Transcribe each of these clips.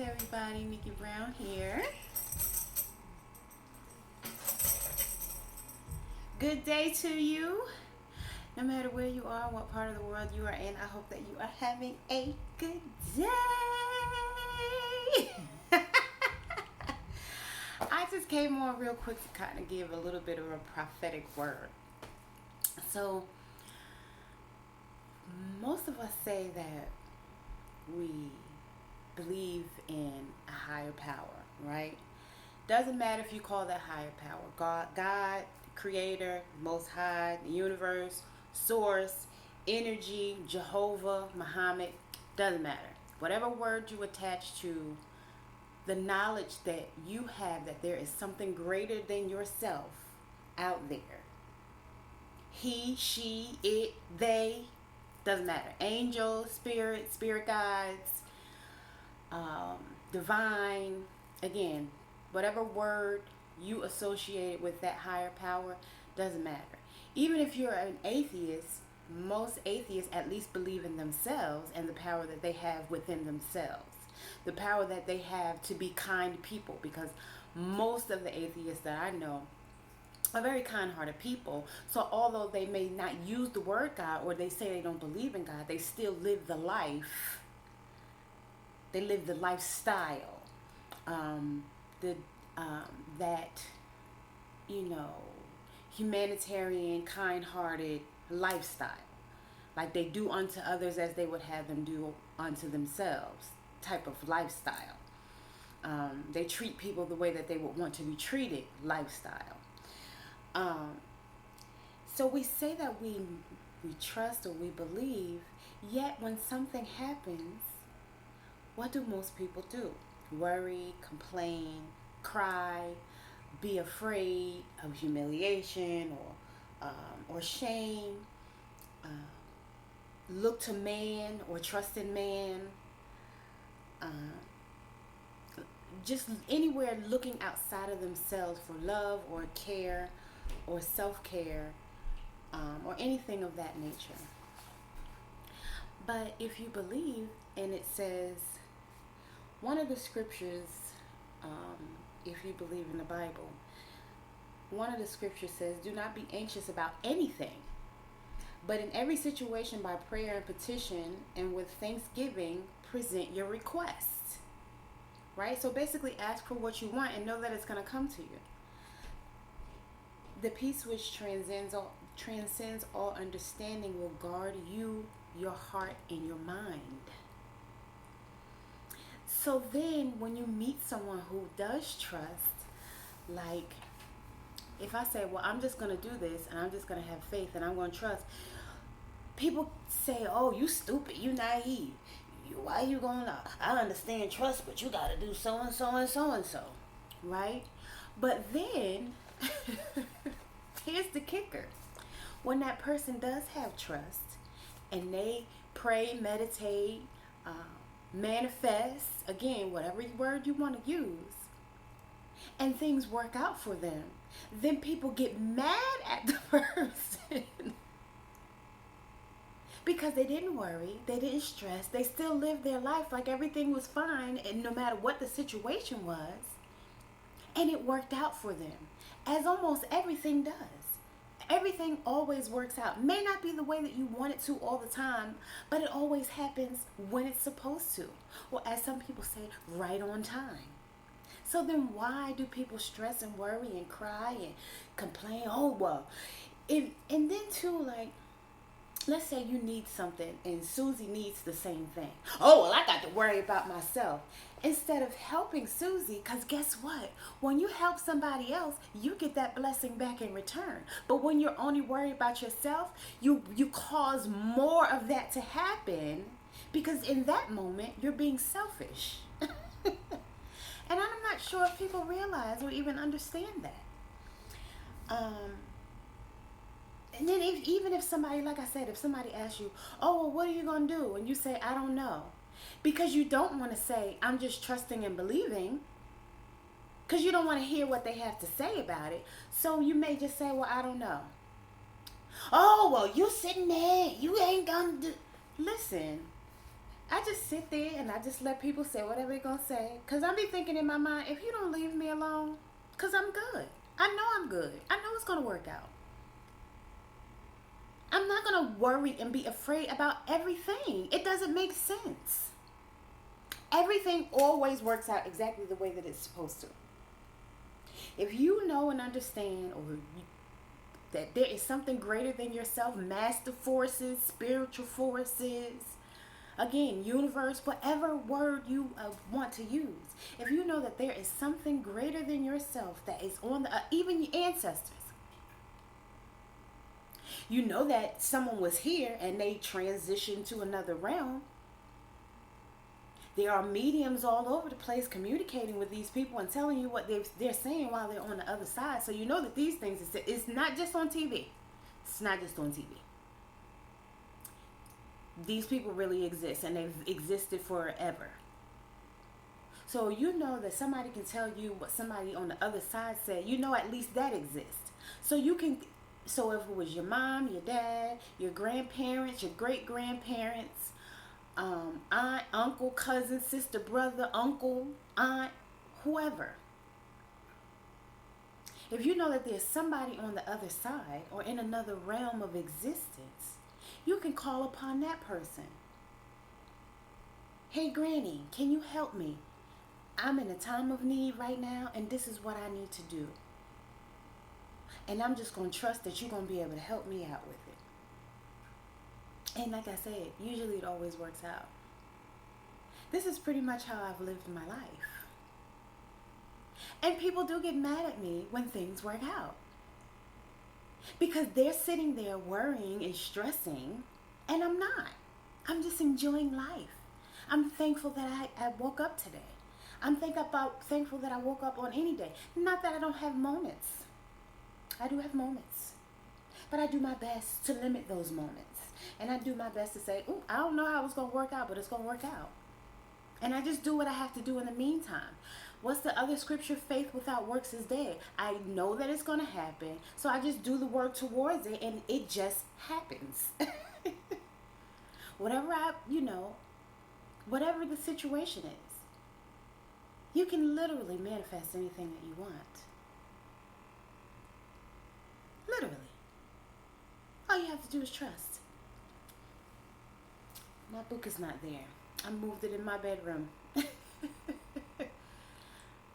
everybody, Nikki Brown here. Good day to you. No matter where you are, what part of the world you are in, I hope that you are having a good day. I just came on real quick to kind of give a little bit of a prophetic word. So, most of us say that we believe in a higher power, right? Doesn't matter if you call that higher power God, Creator, Most High, the universe, Source, Energy, Jehovah, Muhammad, doesn't matter. Whatever word you attach to the knowledge that you have that there is something greater than yourself out there. He, she, it, they, doesn't matter. Angels, spirit guides, divine, again, whatever word you associate with that higher power, doesn't matter. Even if you're an atheist, most atheists at least believe in themselves and the power that they have within themselves. The power that they have to be kind people, because most of the atheists that I know are very kind-hearted people. So although they may not use the word God, or they say they don't believe in God, they still live the life. They live the lifestyle. That, humanitarian, kind-hearted lifestyle. Like they do unto others as they would have them do unto themselves type of lifestyle. They treat people the way that they would want to be treated lifestyle. So we say that we trust or we believe, yet when something happens, what do most people do? Worry, complain, cry, be afraid of humiliation or shame, look to man or trust in man, just anywhere looking outside of themselves for love or care or self-care, or anything of that nature. But if you believe, and it says, one of the scriptures, if you believe in the Bible, one of the scriptures says, do not be anxious about anything, but in every situation by prayer and petition and with thanksgiving, present your requests. Right? So basically ask for what you want and know that it's going to come to you. The peace which transcends all understanding will guard you, your heart, and your mind. So then when you meet someone who does trust, like if I say, well, I'm just going to do this and I'm just going to have faith and I'm going to trust, people say, oh, you stupid, you naive. Why you going to, I understand trust, but you got to do so and so and so and so, right? But then, here's the kicker. When that person does have trust and they pray, meditate, manifest, again, whatever word you want to use, and things work out for them, then people get mad at the person because they didn't worry, they didn't stress, they still lived their life like everything was fine, and no matter what the situation was, and it worked out for them, as almost everything does. Everything always works out. May not be the way that you want it to all the time, but it always happens when it's supposed to. Or as some people say, right on time. So then why do people stress and worry and cry and complain? Oh, well. And then too, like, let's say you need something and Susie needs the same thing. Oh, well, I got to worry about myself. Instead of helping Susie, because guess what? When you help somebody else, you get that blessing back in return. But when you're only worried about yourself, you cause more of that to happen, because in that moment, you're being selfish. And I'm not sure if people realize or even understand that. And then even if somebody, like I said, if somebody asks you, oh, well, what are you going to do? And you say, I don't know. Because you don't want to say, I'm just trusting and believing. Because you don't want to hear what they have to say about it. So you may just say, well, I don't know. Oh, well, you sitting there. You ain't going to do. Listen, I just sit there and I just let people say whatever they're going to say. Because I be thinking in my mind, if you don't leave me alone, because I'm good. I know I'm good. I know it's going to work out. I'm not going to worry and be afraid about everything. It doesn't make sense. Everything always works out exactly the way that it's supposed to. If you know and understand that there is something greater than yourself, master forces, spiritual forces, again, universe, whatever word you want to use. If you know that there is something greater than yourself that is on the, even your ancestors. You know that someone was here and they transitioned to another realm. There are mediums all over the place communicating with these people and telling you what they're saying while they're on the other side. So you know that these things, it's not just on TV. It's not just on TV. These people really exist and they've existed forever. So you know that somebody can tell you what somebody on the other side said. You know at least that exists. So you can, so if it was your mom, your dad, your grandparents, your great-grandparents, aunt, uncle, cousin, sister, brother, uncle, aunt, whoever. If you know that there's somebody on the other side or in another realm of existence, you can call upon that person. Hey, Granny, can you help me? I'm in a time of need right now, and this is what I need to do. And I'm just going to trust that you're going to be able to help me out with it. And like I said, usually it always works out. This is pretty much how I've lived my life. And people do get mad at me when things work out. Because they're sitting there worrying and stressing, and I'm not. I'm just enjoying life. I'm thankful that I woke up today. I'm thankful that I woke up on any day. Not that I don't have moments. I do have moments. But I do my best to limit those moments. And I do my best to say, "Ooh, I don't know how it's going to work out, but it's going to work out." And I just do what I have to do in the meantime. What's the other scripture? Faith without works is dead. I know that it's going to happen. So I just do the work towards it, and it just happens. Whatever whatever the situation is, you can literally manifest anything that you want. Literally. All you have to do is trust. My book is not there. I moved it in my bedroom.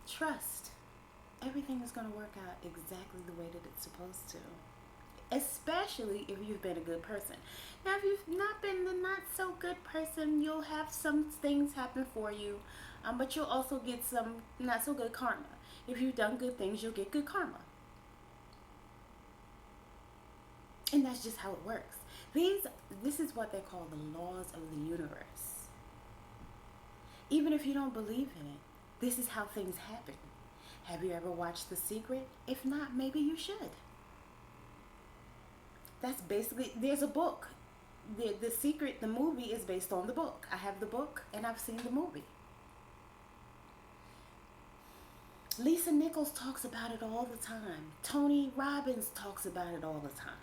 Trust. Everything is going to work out exactly the way that it's supposed to. Especially if you've been a good person. Now, if you've not been the not so good person, you'll have some things happen for you. But you'll also get some not so good karma. If you've done good things, you'll get good karma. And that's just how it works. This is what they call the laws of the universe. Even if you don't believe in it, this is how things happen. Have you ever watched The Secret? If not, maybe you should. That's basically, there's a book. The Secret, the movie, is based on the book. I have the book and I've seen the movie. Lisa Nichols talks about it all the time. Tony Robbins talks about it all the time.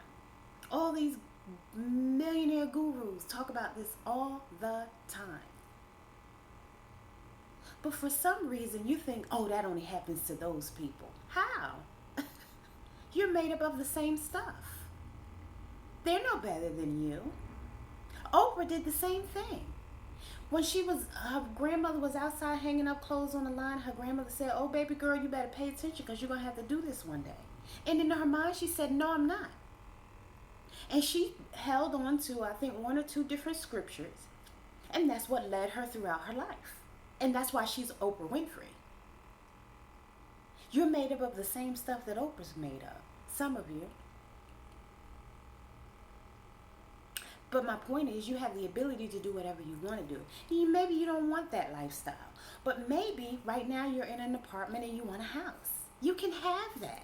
All these millionaire gurus talk about this all the time. But for some reason you think, oh, that only happens to those people. How? You're made up of the same stuff. They're no better than you. Oprah did the same thing. When her grandmother was outside hanging up clothes on the line, her grandmother said, oh, baby girl, you better pay attention because you're going to have to do this one day. And in her mind, she said, no, I'm not. And she held on to, I think, 1 or 2 different scriptures. And that's what led her throughout her life. And that's why she's Oprah Winfrey. You're made up of the same stuff that Oprah's made of. Some of you. But my point is, you have the ability to do whatever you want to do. Maybe you don't want that lifestyle. But maybe right now you're in an apartment and you want a house. You can have that.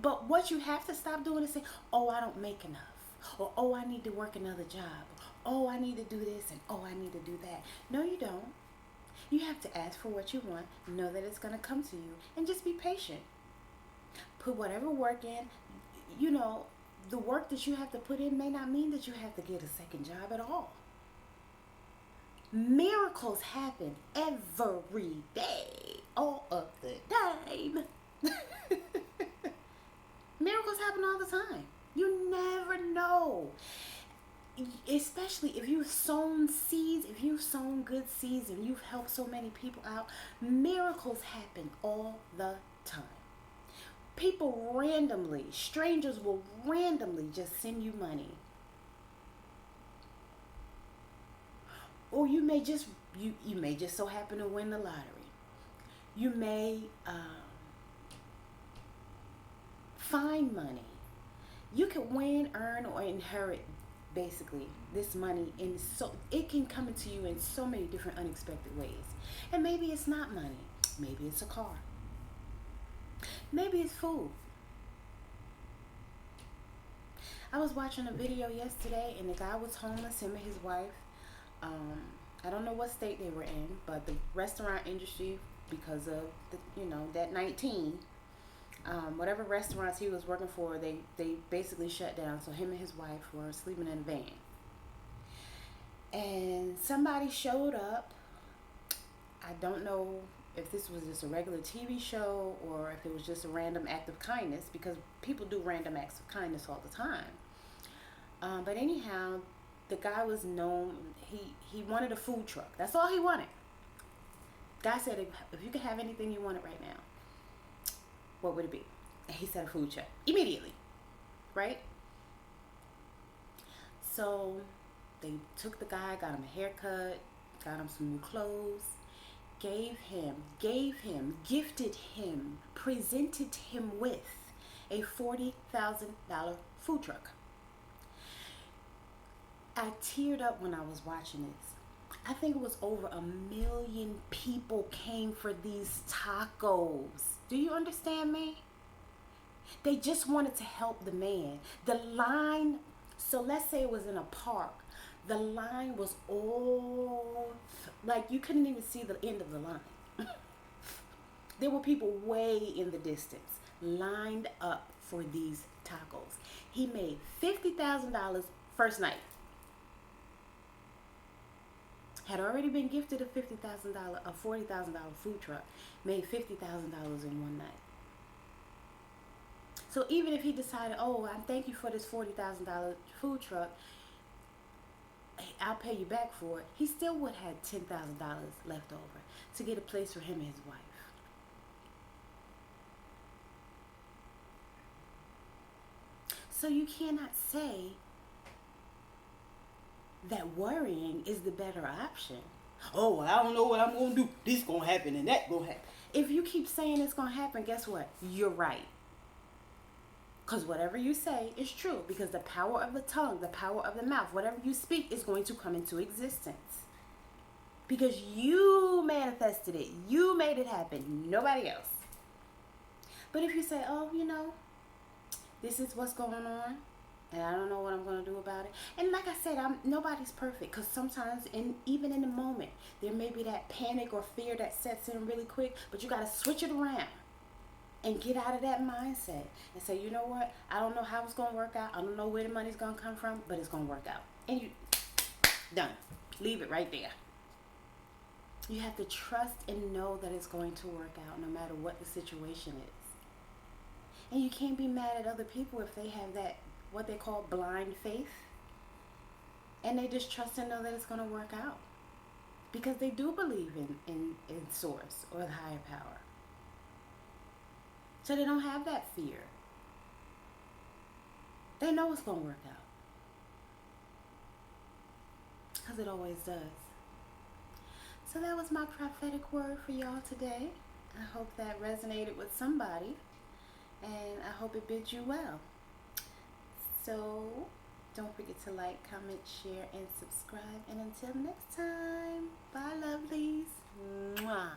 But what you have to stop doing is say, oh, I don't make enough. Or, oh, I need to work another job. Oh, I need to do this, and oh, I need to do that. No, you don't. You have to ask for what you want, know that it's going to come to you, and just be patient. Put whatever work in. The work that you have to put in may not mean that you have to get a second job at all. Miracles happen every day, all of the time. Miracles happen all the time. You never know. Especially if you've sown seeds, if you've sown good seeds and you've helped so many people out, miracles happen all the time. People randomly, strangers will randomly just send you money. Or you may just so happen to win the lottery. You may find money. You can win, earn, or inherit basically this money, and so it can come into you in so many different unexpected ways. And maybe it's not money. Maybe it's a car. Maybe it's food. I was watching a video yesterday, and the guy was homeless, him and his wife. I don't know what state they were in, but the restaurant industry, because of that 19, whatever restaurants he was working for, they basically shut down. So him and his wife were sleeping in a van. And somebody showed up. I don't know if this was just a regular TV show or if it was just a random act of kindness, because people do random acts of kindness all the time. But anyhow, the guy was known, he wanted a food truck. That's all he wanted. Guy said, if you could have anything you wanted right now, what would it be? And he said a food truck. Immediately. Right? So they took the guy, got him a haircut, got him some new clothes, gifted him, presented him with a $40,000 food truck. I teared up when I was watching this. I think it was over 1 million people came for these tacos. Do you understand me? They just wanted to help the man. The line, so let's say it was in a park. The line was all, like you couldn't even see the end of the line. There were people way in the distance lined up for these tacos. He made $50,000 first night. Had already been gifted a $40,000 food truck, made $50,000 in one night. So even if he decided, oh, I thank you for this $40,000 food truck, I'll pay you back for it, he still would have had $10,000 left over to get a place for him and his wife. So you cannot say that worrying is the better option. Oh, I don't know what I'm going to do. This going to happen and that going to happen. If you keep saying it's going to happen, guess what? You're right. Because whatever you say is true. Because the power of the tongue, the power of the mouth, whatever you speak is going to come into existence. Because you manifested it. You made it happen. Nobody else. But if you say, oh, this is what's going on, and I don't know what I'm going to do about it. And like I said, nobody's perfect, because sometimes, even in the moment, there may be that panic or fear that sets in really quick, but you got to switch it around and get out of that mindset and say, you know what? I don't know how it's going to work out. I don't know where the money's going to come from, but it's going to work out. And you, done. Leave it right there. You have to trust and know that it's going to work out no matter what the situation is. And you can't be mad at other people if they have that, what they call blind faith, and they just trust and know that it's going to work out because they do believe in source or the higher power. So they don't have that fear. They know it's going to work out because it always does. So that was my prophetic word for y'all today. I hope that resonated with somebody, and I hope it bids you well. So don't forget to like, comment, share, and subscribe. And until next time, bye, lovelies. Mwah.